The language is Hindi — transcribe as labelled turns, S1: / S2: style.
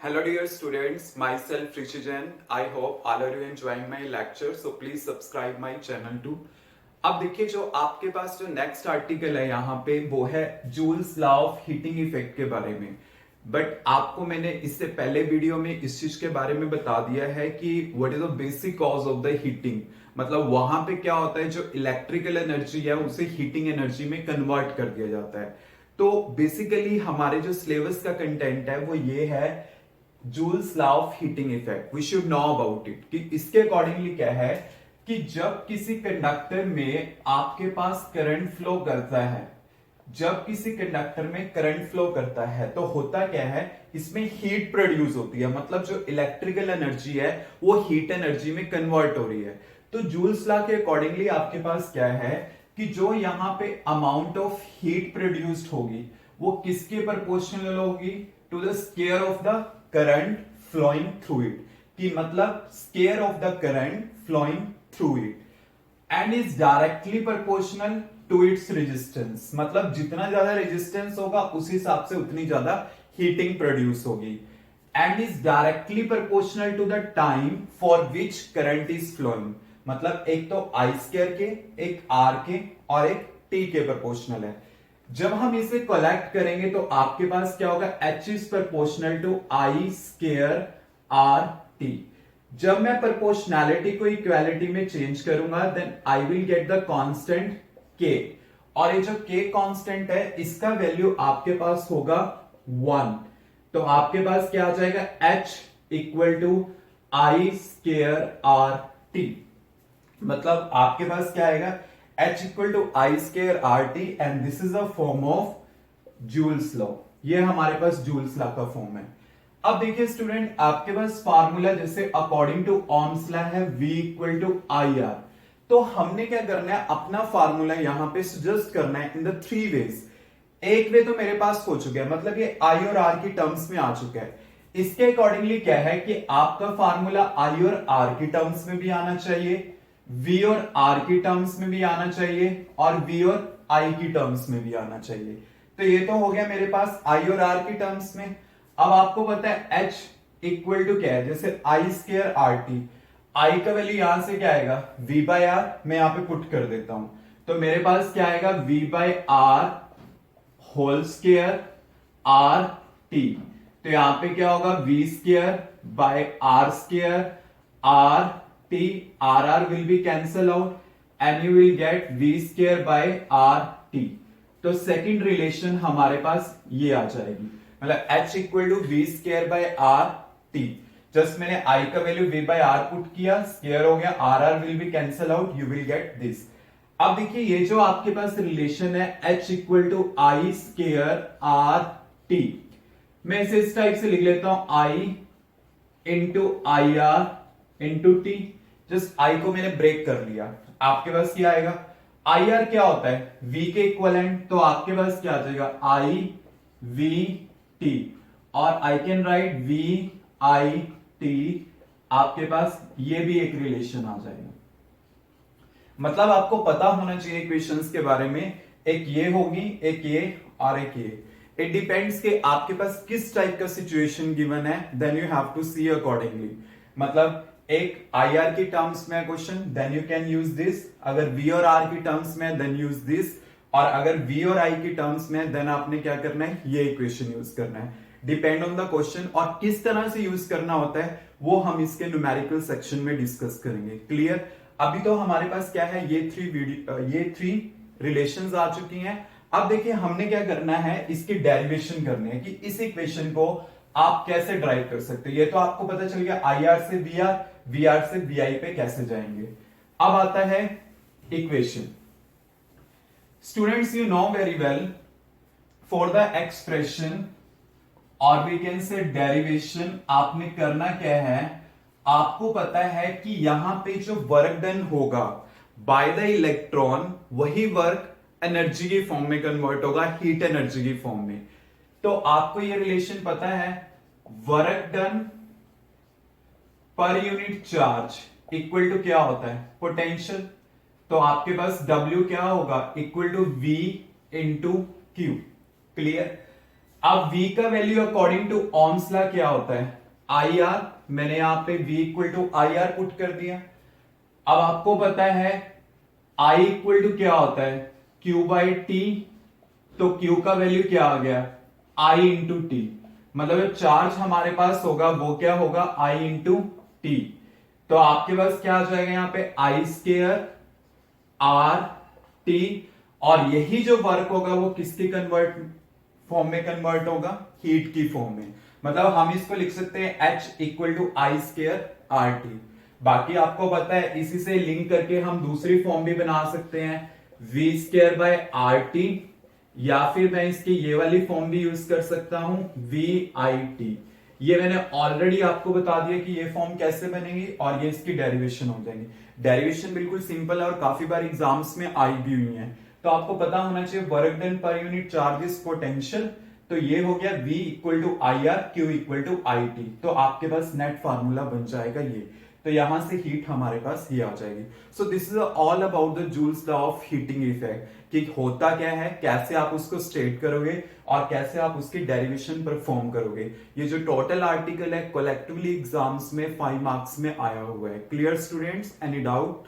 S1: Hello dear students, myself Rishi Jain. I hope all of you enjoying my lecture. So please subscribe my channel too. अब देखिए जो आपके पास जो नेक्स्ट आर्टिकल है यहाँ पे वो है Joule's law of heating effect के बारे में। बट आपको मैंने इससे पहले वीडियो में इस चीज के बारे में बता दिया है कि what is the basic cause of the heating. मतलब वहां पे क्या होता है, जो इलेक्ट्रिकल एनर्जी है उसे हीटिंग एनर्जी में कन्वर्ट कर दिया जाता है। तो बेसिकली हमारे जो सिलेबस का कंटेंट है वो ये है Joule's law of heating effect. We should know about it कि इसके अकॉर्डिंगली क्या है कि जब किसी कंडक्टर में आपके पास करंट फ्लो करता है, जब किसी कंडक्टर में करंट फ्लो करता है तो होता क्या है, इसमें हीट प्रोड्यूस होती है। मतलब जो इलेक्ट्रिकल एनर्जी है वो हीट एनर्जी में कन्वर्ट हो रही है। तो जूल्स लॉ के अकॉर्डिंगली आपके पास क्या है कि जो यहां पे अमाउंट ऑफ हीट प्रोड्यूस्ड होगी वो किसके प्रोपोर्शनल होगी, to the square of the current flowing through it. कि मतलब square of the current flowing through it and is directly proportional to its resistance. मतलब जितना ज्यादा रेजिस्टेंस होगा उस हिसाब से उतनी ज्यादा हीटिंग प्रोड्यूस होगी। And is directly proportional to the time for which current is flowing. मतलब एक तो आई स्क्वायर के, एक आर के और एक टी के प्रोपोर्शनल है। जब हम इसे कलेक्ट करेंगे तो आपके पास क्या होगा, H is proportional to I square R T. जब मैं प्रोपोर्शनैलिटी को इक्वालिटी में चेंज करूंगा then I will get the constant K. और ये जो के कांस्टेंट है इसका वैल्यू आपके पास होगा 1। तो आपके पास क्या आ जाएगा, H equal to I square R T. मतलब आपके पास क्या आएगा, H equal to I square R T and this is a form of Joule's law. ये हमारे पास जूल्स लॉ का फॉर्म है। अब देखिए स्टूडेंट, आपके पास फार्मूला जैसे अकॉर्डिंग टू ओम्स लॉ है V equal to I R. तो हमने क्या करना है, अपना फार्मूला यहां पे सजेस्ट करना है इन द 3 वेज। एक वे तो मेरे पास हो चुका है, मतलब ये आई और आर की टर्म्स में आ चुका है। इसके अकॉर्डिंगली क्या है कि आपका फार्मूला आई और आर की टर्म्स में भी आना चाहिए, V और R की टर्म्स में भी आना चाहिए और V और I की टर्म्स में भी आना चाहिए। तो ये तो हो गया मेरे पास I और R की टर्म्स में। अब आपको पता है H इक्वल टू क्या है, जैसे आई स्क्वायर आर टी, आई का वैल्यू यहां से क्या आएगा, V बाय आर। मैं यहां पे पुट कर देता हूं तो मेरे पास क्या आएगा, V by R whole square R T. तो यहां पे क्या होगा, V square by R square R t, r will be cancel out and you will get v square by r t। तो सेकंड रिलेशन हमारे पास ये आ जाएगी, मतलब h equal to V square by R T. Just मैंने i का वैल्यू v बाय r पुट किया, स्क्वायर हो गया, r will be cancel out, you will get this. अब देखिए ये जो आपके पास रिलेशन है h equal to I square R T, मैं इसे इस टाइप से लिख लेता हूं, i into I R into T. Just I को मैंने ब्रेक कर लिया, आपके पास क्या आएगा, आई आर क्या होता है, वी के इक्वलेंट। तो आपके पास क्या आ जाएगा, आई वी टी और I can write V I T. आपके पास ये भी एक रिलेशन आ जाएगा। मतलब आपको पता होना चाहिए इक्वेशंस के बारे में, एक ये होगी, एक ये और एक ये। इट डिपेंड्स कि आपके पास किस टाइप का सिचुएशन गिवन है, then you have to see accordingly. मतलब एक आई आर की टर्म्स में question, then you can use this. अगर वी और आर की टर्म्स में देन यूज दिस, और अगर वी और आई की टर्म्स में देन आपने क्या करना है, ये इक्वेशन यूज करना है। डिपेंड ऑन द क्वेश्चन, और किस तरह से यूज करना होता है वो हम इसके न्यूमेरिकल सेक्शन में डिस्कस करेंगे। क्लियर। अभी तो हमारे पास क्या है, ये थ्री रिलेशंस आ चुकी हैं। अब देखिए हमने क्या करना है, इसकी डेरिवेशन करनी है कि इस इक्वेशन को आप कैसे ड्राइव कर सकते हैं। ये तो आपको पता चल गया, आई आर से वी आर, वी आर से वी आई पे कैसे जाएंगे। अब आता है equation. Students you know very well, for the expression और वी कैन से डेरिवेशन, आपने करना क्या है, आपको पता है कि यहां पे जो वर्क डन होगा बाय द इलेक्ट्रॉन, वही वर्क एनर्जी की फॉर्म में कन्वर्ट होगा, हीट एनर्जी की फॉर्म में। तो आपको ये रिलेशन पता है, work done per unit charge equal to क्या होता है, पोटेंशियल। तो आपके पास W क्या होगा, equal to V into Q. Clear. अब V का value according to Ohm's law क्या होता है, IR, मैंने यहां पे V equal to IR put कर दिया। अब आपको पता है I इक्वल टू क्या होता है, Q बाई टी, तो Q का वैल्यू क्या आ गया, I इंटू टी, मतलब जो चार्ज हमारे पास होगा वो क्या होगा, I इंटू टी। तो आपके पास क्या आ जाएगा यहाँ पे, I स्केयर आर टी, और यही जो वर्क होगा वो किसकी कन्वर्ट फॉर्म में कन्वर्ट होगा, हीट की फॉर्म में। मतलब हम इसको लिख सकते हैं H equal to I square R T. बाकी आपको पता है इसी से लिंक करके हम दूसरी फॉर्म भी बना सकते हैं, V square by R T, या फिर मैं इसकी ये वाली फॉर्म भी यूज कर सकता हूं, वी आई टी। ये मैंने ऑलरेडी आपको बता दिया कि ये फॉर्म कैसे बनेगी और ये इसकी डेरिवेशन हो जाएंगी। डेरिवेशन बिल्कुल सिंपल है और काफी बार एग्जाम्स में आई भी हुई है। तो आपको पता होना चाहिए work done per unit charges potential, तो ये हो गया V equal to I R, Q equal to I T. तो आपके पास नेट फार्मूला बन जाएगा ये। तो यहां से हीट हमारे पास ये आ जाएगी। So this is all about the joules law of heating effect, कि होता क्या है, कैसे आप उसको स्टेट करोगे और कैसे आप उसकी डेरिवेशन परफॉर्म करोगे। ये जो टोटल आर्टिकल है कलेक्टिवली एग्जाम्स में 5 मार्क्स में आया हुआ है। Clear students, any doubt?